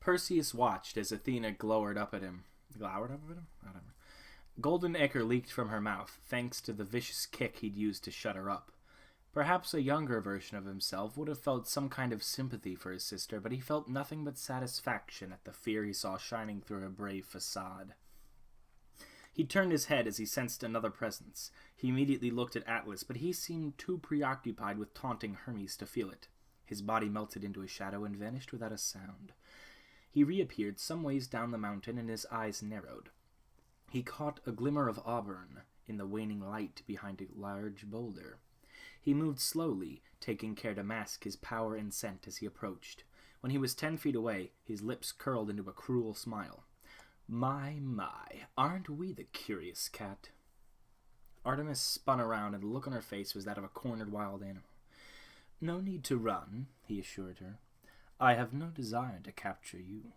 Perseus watched as Athena glowered up at him. Glowered up at him? Whatever. Golden ichor leaked from her mouth, thanks to the vicious kick he'd used to shut her up. Perhaps a younger version of himself would have felt some kind of sympathy for his sister, but he felt nothing but satisfaction at the fear he saw shining through her brave facade. He turned his head as he sensed another presence. He immediately looked at Atlas, but he seemed too preoccupied with taunting Hermes to feel it. His body melted into a shadow and vanished without a sound. He reappeared some ways down the mountain, and his eyes narrowed. He caught a glimmer of auburn in the waning light behind a large boulder. He moved slowly, taking care to mask his power and scent as he approached. When he was 10 feet away, his lips curled into a cruel smile. My, aren't we the curious cat? Artemis spun around, and the look on her face was that of a cornered wild animal. No need to run, he assured her. I have no desire to capture you.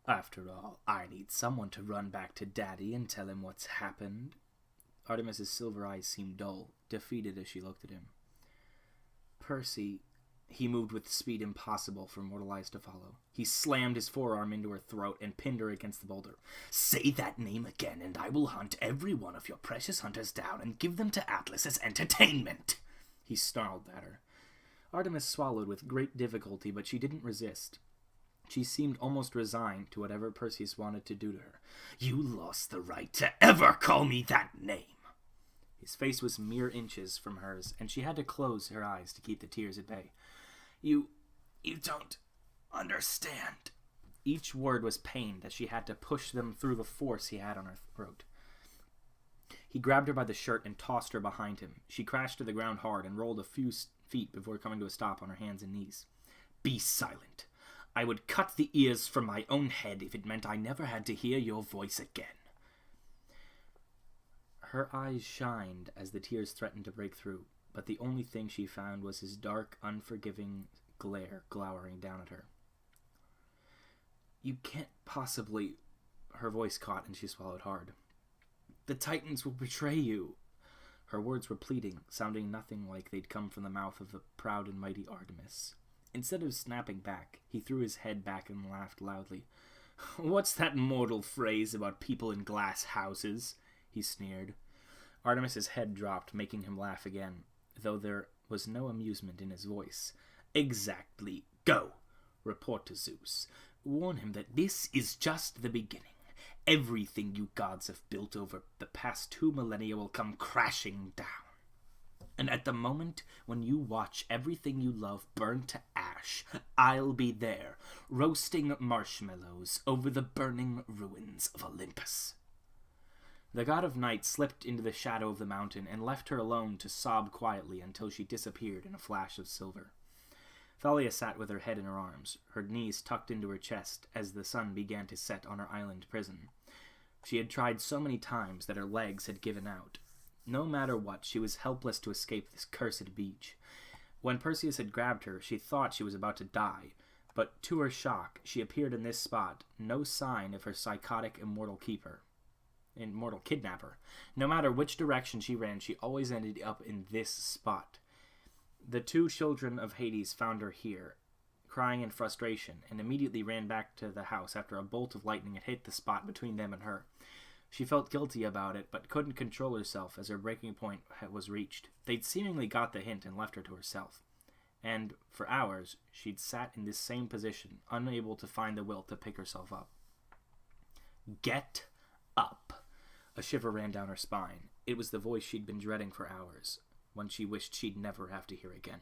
After all, I need someone to run back to Daddy and tell him what's happened. Artemis's silver eyes seemed dull, defeated as she looked at him. Percy, he moved with speed impossible for mortal eyes to follow. He slammed his forearm into her throat and pinned her against the boulder. Say that name again, and I will hunt every one of your precious hunters down and give them to Atlas as entertainment. He snarled at her. Artemis swallowed with great difficulty, but she didn't resist. She seemed almost resigned to whatever Perseus wanted to do to her. You lost the right to ever call me that name. His face was mere inches from hers, and she had to close her eyes to keep the tears at bay. You don't understand. Each word was pained as she had to push them through the force he had on her throat. He grabbed her by the shirt and tossed her behind him. She crashed to the ground hard and rolled a few feet before coming to a stop on her hands and knees. Be silent. I would cut the ears from my own head if it meant I never had to hear your voice again. Her eyes shined as the tears threatened to break through, but the only thing she found was his dark, unforgiving glare glowering down at her. You can't possibly... Her voice caught and she swallowed hard. The Titans will betray you. Her words were pleading, sounding nothing like they'd come from the mouth of the proud and mighty Artemis. Instead of snapping back, he threw his head back and laughed loudly. What's that mortal phrase about people in glass houses? He sneered. Artemis's head dropped, making him laugh again, though there was no amusement in his voice. Exactly. Go. Report to Zeus. Warn him that this is just the beginning. Everything you gods have built over the past 2 millennia will come crashing down. And at the moment when you watch everything you love burn to ash, I'll be there, roasting marshmallows over the burning ruins of Olympus. The god of night slipped into the shadow of the mountain and left her alone to sob quietly until she disappeared in a flash of silver. Thalia sat with her head in her arms, her knees tucked into her chest as the sun began to set on her island prison. She had tried so many times that her legs had given out. No matter what, she was helpless to escape this cursed beach. When Perseus had grabbed her, she thought she was about to die, but to her shock, she appeared in this spot, no sign of her psychotic immortal kidnapper. No matter which direction she ran, she always ended up in this spot. The 2 children of Hades found her here, crying in frustration, and immediately ran back to the house after a bolt of lightning had hit the spot between them and her. She felt guilty about it, but couldn't control herself as her breaking point was reached. They'd seemingly got the hint and left her to herself. And, for hours, she'd sat in this same position, unable to find the will to pick herself up. Get up! A shiver ran down her spine. It was the voice she'd been dreading for hours, one she wished she'd never have to hear again.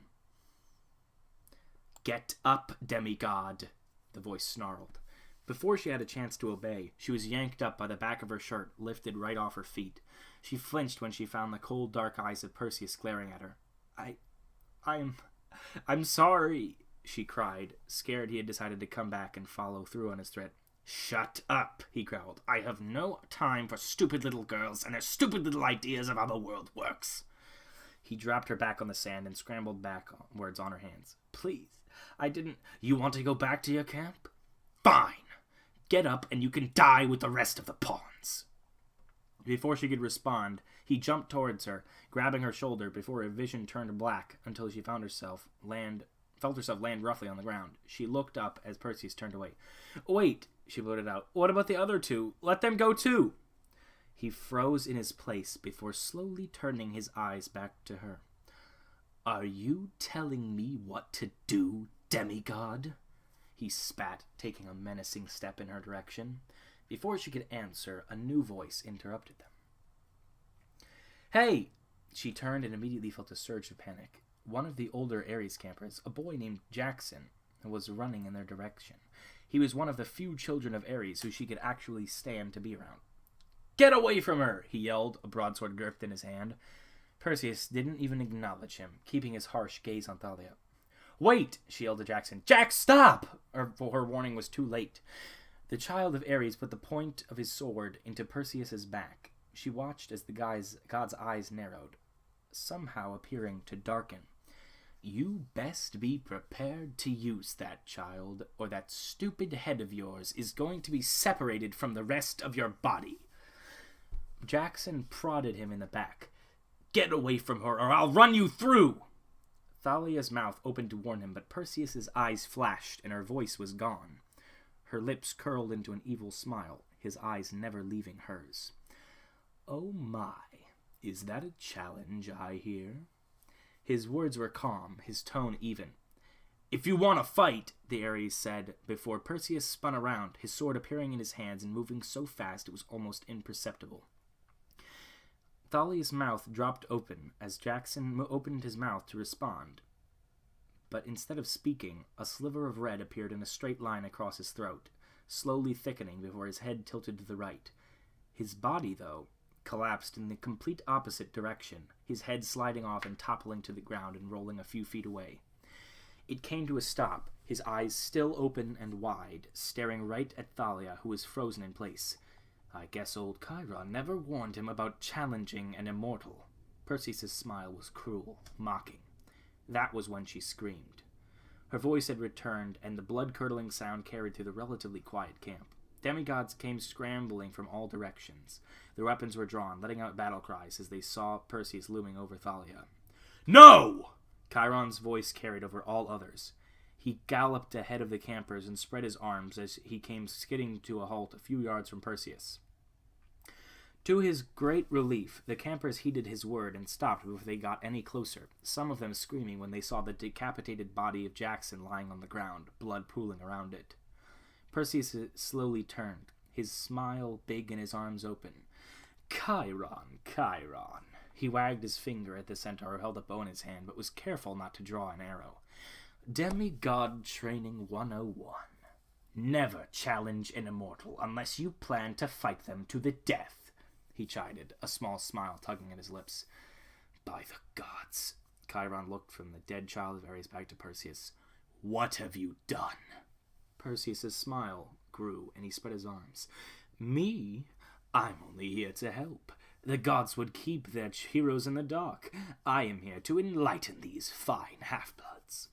Get up, demigod! The voice snarled. Before she had a chance to obey, she was yanked up by the back of her shirt, lifted right off her feet. She flinched when she found the cold, dark eyes of Perseus glaring at her. I'm sorry, she cried, scared he had decided to come back and follow through on his threat. Shut up, he growled. I have no time for stupid little girls and their stupid little ideas of how the world works. He dropped her back on the sand and scrambled backwards on her hands. Please, I didn't... You want to go back to your camp? Fine. Get up and you can die with the rest of the pawns. Before she could respond, he jumped towards her, grabbing her shoulder before her vision turned black until she found herself land felt herself land roughly on the ground. She looked up as Perseus turned away. "Wait," she blurted out. "What about the other two? Let them go too." He froze in his place before slowly turning his eyes back to her. "Are you telling me what to do, demigod?" He spat, taking a menacing step in her direction. Before she could answer, a new voice interrupted them. "Hey!" She turned and immediately felt a surge of panic. One of the older Ares campers, a boy named Jackson, was running in their direction. He was one of the few children of Ares who she could actually stand to be around. "Get away from her!" he yelled, a broadsword gripped in his hand. Perseus didn't even acknowledge him, keeping his harsh gaze on Thalia. "Wait!" she yelled to Jackson. "Jack, stop!" Her warning was too late. The child of Ares put the point of his sword into Perseus's back. She watched as the god's eyes narrowed, somehow appearing to darken. "You best be prepared to use that, child, or that stupid head of yours is going to be separated from the rest of your body." Jackson prodded him in the back. "Get away from her, or I'll run you through!" Thalia's mouth opened to warn him, but Perseus's eyes flashed, and her voice was gone. Her lips curled into an evil smile, his eyes never leaving hers. "Oh my, is that a challenge I hear?" His words were calm, his tone even. "If you want to fight," the Ares said, before Perseus spun around, his sword appearing in his hands and moving so fast it was almost imperceptible. Thalia's mouth dropped open as Jackson opened his mouth to respond. But instead of speaking, a sliver of red appeared in a straight line across his throat, slowly thickening before his head tilted to the right. His body, though, collapsed in the complete opposite direction, his head sliding off and toppling to the ground and rolling a few feet away. It came to a stop, his eyes still open and wide, staring right at Thalia, who was frozen in place. "I guess old Chiron never warned him about challenging an immortal." Perseus' smile was cruel, mocking. That was when she screamed. Her voice had returned, and the blood-curdling sound carried through the relatively quiet camp. Demigods came scrambling from all directions. Their weapons were drawn, letting out battle cries as they saw Perseus looming over Thalia. "No!" Chiron's voice carried over all others. He galloped ahead of the campers and spread his arms as he came skidding to a halt a few yards from Perseus. To his great relief, the campers heeded his word and stopped before they got any closer, some of them screaming when they saw the decapitated body of Jackson lying on the ground, blood pooling around it. Perseus slowly turned, his smile big and his arms open. "Chiron, Chiron." He wagged his finger at the centaur who held a bow in his hand, but was careful not to draw an arrow. "Demigod Training 101. Never challenge an immortal unless you plan to fight them to the death," he chided, a small smile tugging at his lips. "By the gods." Chiron looked from the dead child of Ares back to Perseus. "What have you done?" Perseus' smile grew, and he spread his arms. "Me? I'm only here to help. The gods would keep their heroes in the dark. I am here to enlighten these fine half-bloods."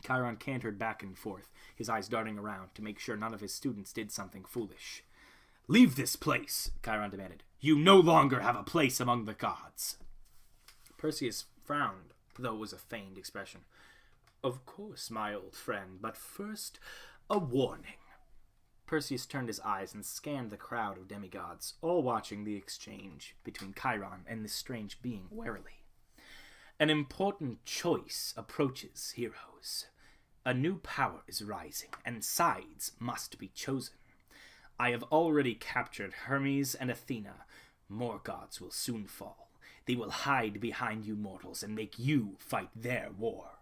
Chiron cantered back and forth, his eyes darting around to make sure none of his students did something foolish. "Leave this place," Chiron demanded. "You no longer have a place among the gods." Perseus frowned, though it was a feigned expression. "Of course, my old friend, but first, a warning." Perseus turned his eyes and scanned the crowd of demigods, all watching the exchange between Chiron and this strange being warily. "An important choice approaches, heroes. A new power is rising, and sides must be chosen. I have already captured Hermes and Athena. More gods will soon fall. They will hide behind you mortals and make you fight their war."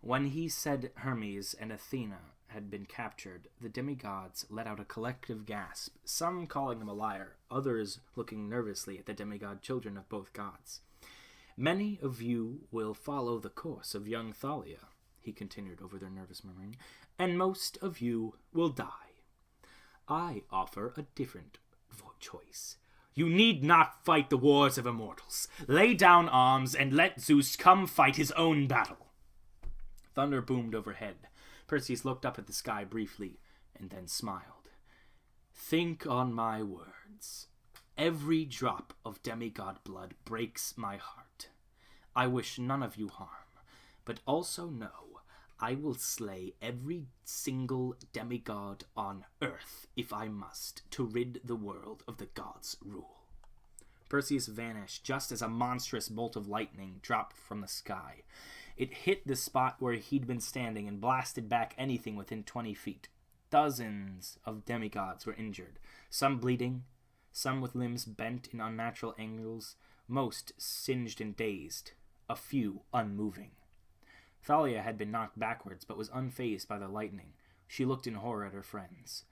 When he said Hermes and Athena had been captured, the demigods let out a collective gasp, some calling him a liar, others looking nervously at the demigod children of both gods. "Many of you will follow the course of young Thalia," he continued over their nervous murmuring, "and most of you will die. I offer a different choice. You need not fight the wars of immortals. Lay down arms and let Zeus come fight his own battle." Thunder boomed overhead. Perseus looked up at the sky briefly, and then smiled. "Think on my words. Every drop of demigod blood breaks my heart. I wish none of you harm, But also know, I will slay every single demigod on Earth, if I must, to rid the world of the gods' rule. Perseus vanished just as a monstrous bolt of lightning dropped from the sky. It hit the spot where he'd been standing and blasted back anything within 20 feet. Dozens of demigods were injured, some bleeding, some with limbs bent in unnatural angles, most singed and dazed, a few unmoving. Thalia had been knocked backwards, but was unfazed by the lightning. She looked in horror at her friends.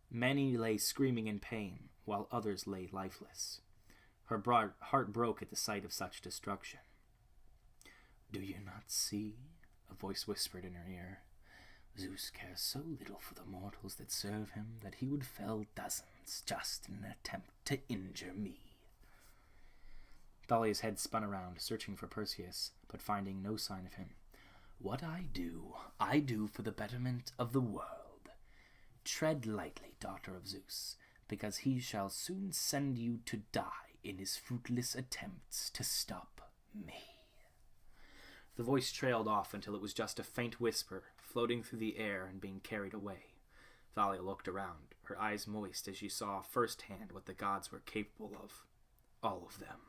Many lay screaming in pain, while others lay lifeless. Her heart broke at the sight of such destruction. "Do you not see?" a voice whispered in her ear. "Zeus cares so little for the mortals that serve him that he would fell dozens just in an attempt to injure me." Thalia's head spun around, searching for Perseus, but finding no sign of him. "What I do for the betterment of the world. Tread lightly, daughter of Zeus, because he shall soon send you to die in his fruitless attempts to stop me." The voice trailed off until it was just a faint whisper, floating through the air and being carried away. Thalia looked around, her eyes moist as she saw firsthand what the gods were capable of. All of them.